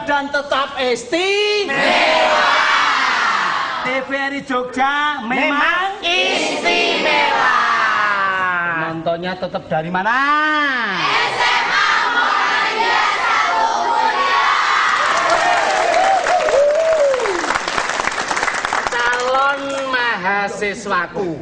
dan tetap istimewa. TVRI Jogja memang istimewa. Nontonnya tetap dari mana? SMA Muhammadiyah 1 Mulia. Calon mahasiswaku.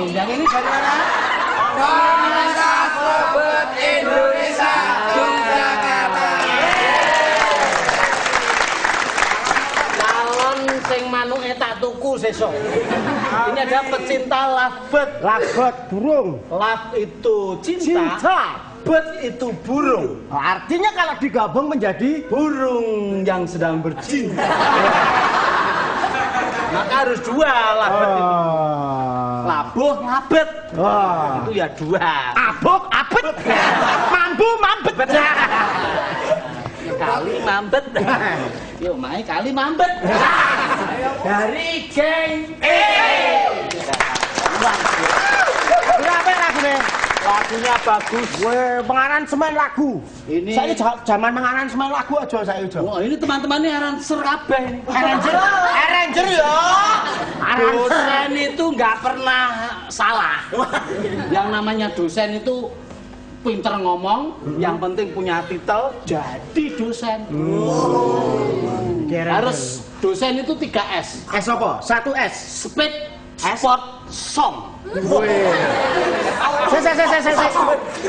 Yang ini dari mana? Komunitas Sobat Indonesia Yogyakarta. Calon sing manuke tak tuku sesuk. Ini ada pecinta lovebird. Lovebird burung. Love itu cinta. Bird itu burung. Artinya kalau digabung menjadi burung yang sedang bercinta. Maka harus dua lovebird itu. Labuh, labet. Itu ya dua. Abuk, abet. Mambu, mambet. Kali mambet. Yuk, mai kali mambet. Dari geng Berapa lagunya? Lagunya bagus. Pengaransemen lagu. Ini saya zaman pengaransemen lagu aja saya aja. Wah, ini teman-temannya aranser kabeh ini. Arranger ya. Dosen itu nggak pernah salah. Yang namanya dosen itu pinter ngomong, yang penting punya titel jadi dosen. Harus dosen itu 3 S. S apa? 1 S. Speed, sport, song.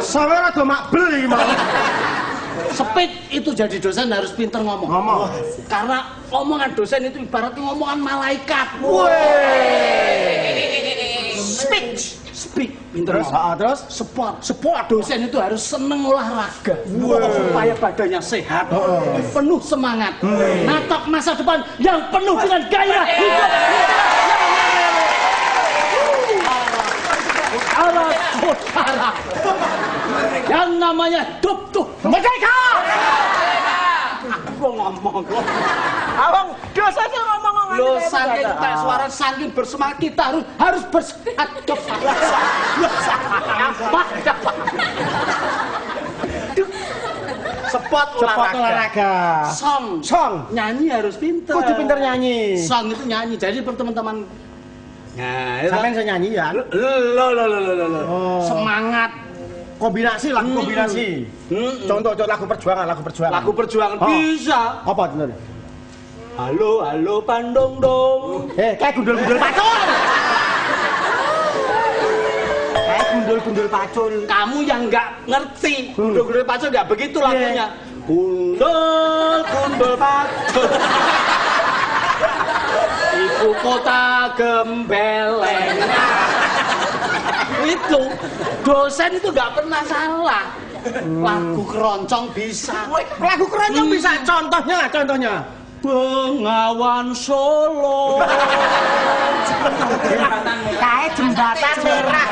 Saya rada makbel iki mau. Speed itu jadi dosen harus pinter ngomong. Karena omongan dosen itu ibaratnya ngomongan malaikat. Speak, pinter ngomong. Terus sport dosen itu harus seneng olahraga supaya badannya sehat, penuh semangat, natap masa depan yang penuh dengan gairah hidup. Saudara, yang namanya hidup tuh merdeka. Aku ngomong abang dosennya ngomong lo saking tak suara saking bersemangat kita harus bersemangat. Sport olahraga. Song nyanyi harus pinter. Kudu pinter nyanyi. Song itu nyanyi. Jadi teman-teman sampean saya nyanyi ya. Semangat. Kombinasi lagu kombinasi. Contoh lagu perjuangan. Lagu perjuangan bisa. Apa bener? Halo, halo Pandong-dong. Kayak gundul-gundul pacul. Kayak gundul-gundul pacul. Kamu yang nggak ngerti. Gundul-gundul pacul nggak begitu lagunya. Gundul-gundul pacul. Ibu kota gembeleng. Itu dosen itu nggak pernah salah. Lagu keroncong bisa. Lagu keroncong bisa. Contohnya. Bengawan Solo. Kayak jembatan merah.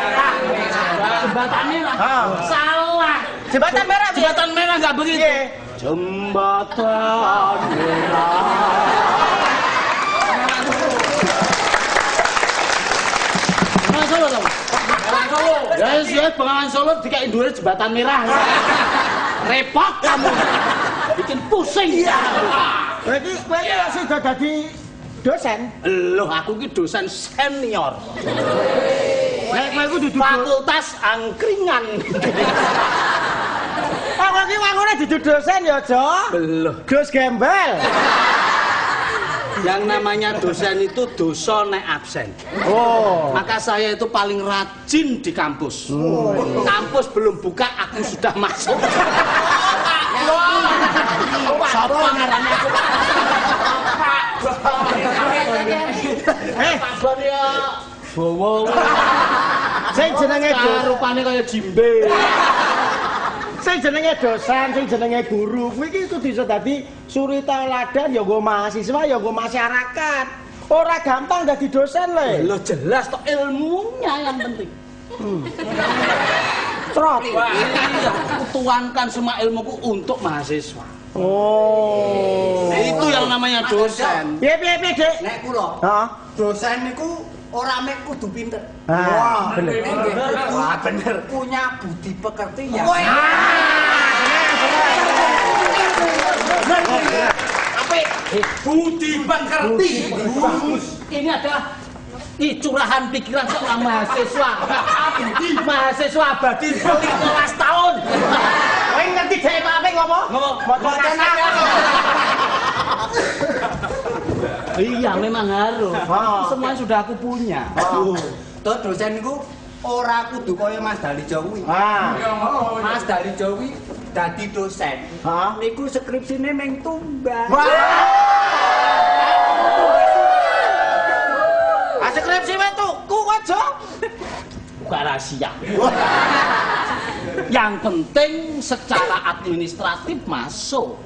Jembatan merah. Salah. Jembatan merah. Jembatan merah nggak begitu. Jembatan merah. Bengawan Solo dong. Ya, Bengawan Solo dikai dhuwur jembatan merah. Repot kamu. Bikin pusing. Berarti sudah jadi dosen? Loh, aku ki dosen senior. Aku duduk Fakultas Angkringan. Aku ki wangune duduk dosen ya, Jo. Belum. Gus Gembel. Yang namanya dosen itu dosa nek absen. Maka saya itu paling rajin di kampus. Kampus belum buka, aku sudah masuk. Siapa ngarannya aku? Pak Bon ya. Bowo. Sing jenenge rupane kaya jimbe. Sing jenenge dosen, sing jenenge guru, kuwi iki kudu iso dadi suri tauladan ya nggo mahasiswa ya nggo masyarakat. Ora gampang dadi dosen le. Lho jelas tok ilmunya yang penting. Trot. Iya, tuangkan semua ilmuku untuk mahasiswa. Itu yang namanya dosen. Piye, Dik? Nek kula, dosen niku ora mek kudu pinter. Wah, bener. Wah, bener. Punya budi pekerti ya. Bener. apik. Budi pekerti. Ini adalah curahan pikiran seorang mahasiswa. Mahasiswa abadi 15 tahun. Kowe ngerti dhek Pak apik ngomong? Motor Iya, memang harus. Semua sudah aku punya. Tuh dosen niku ora kudu kaya Mas Dalijo kuwi. Mas Dalijo kuwi dadi dosen. Niku skripsine meng tumbas. Skripsi tuku aja. Bukan rahasia. Yang penting secara administratif masuk.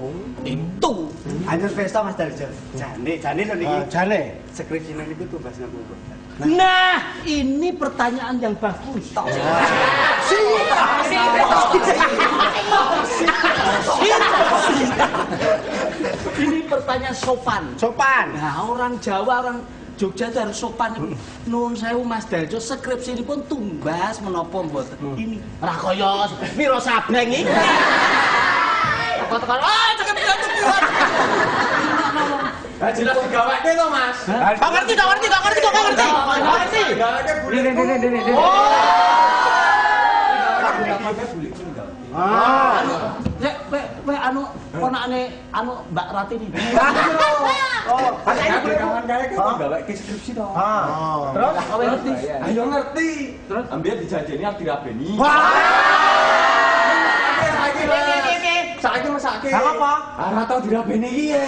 Itu. Anjur pesta Mas Dalijo. Jane lho niki. Jane. Skripsine niku tumbas napa? Nah, ini pertanyaan yang bagus. Ini pertanyaan sopan. Sopan. Nah, orang Jawa, orang Jogja itu harus sopan. Nuwun sewu Mas Daljo, skripsi ini pun tumbas menapa mboten. Ini ra kaya Wiro Sableng iki. Kok-kok cekep ya tuh. Jelas digaweke to, Mas. Kok ngerti. Digaweke bulik. Weh anu ponakane anu Mbak Ratini. Gaweke skripsi to. Terus kowe ngerti? Ayo ngerti. Terus ambil dijajeni arep dirabeni. Saiki mesake. Apa? Ora tau dirabeni iki ya.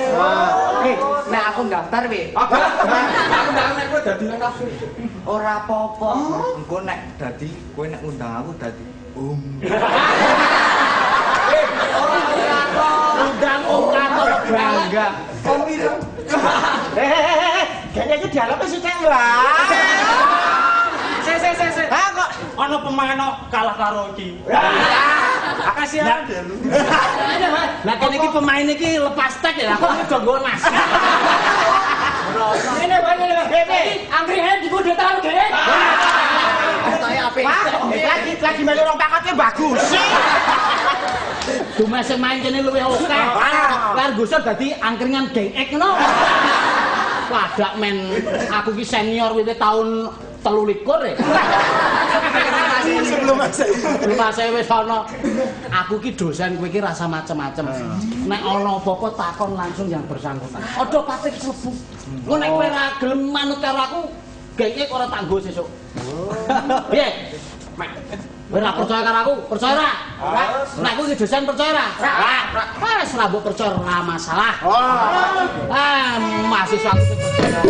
Nek aku daftar wi. Aku ndang nek kowe dadi nang kafe. Ora apa-apa. Engko nek dadi kowe nek ngundang aku dadi undang karo bangga. Om Ireng. Kayaknya iki dialognya sih cek lah. Se. Ah kok Ana pemain kalah karo iki. kasihan. Lah kene iki pemain iki lepas tek ya, kok udah nggo nas. Ini Angkringan dikudetan gede. Lagi melu rong paketnya bagus sih. Cuma sing main kene luwih oke. Lar gusur dadi angkringan geng ek ngono. Wadak men aku ki senior wiwit tahun 23 ya. Sebelum Masehi wis ana. Aku ki dosen kowe ki rasa macem-macem. Nek ana apa-apa takon langsung yang bersangkutan. Aja patek klebu. Engko nek kowe ora gelem manut karo aku, geng ek ora tak nggo sesuk. Piye? Kowe ora percaya karo aku? Percaya ora? Nek aku iki dosen percaya ora? Wes ora mbok percaya ora masalah. Mahasiswa aku percaya.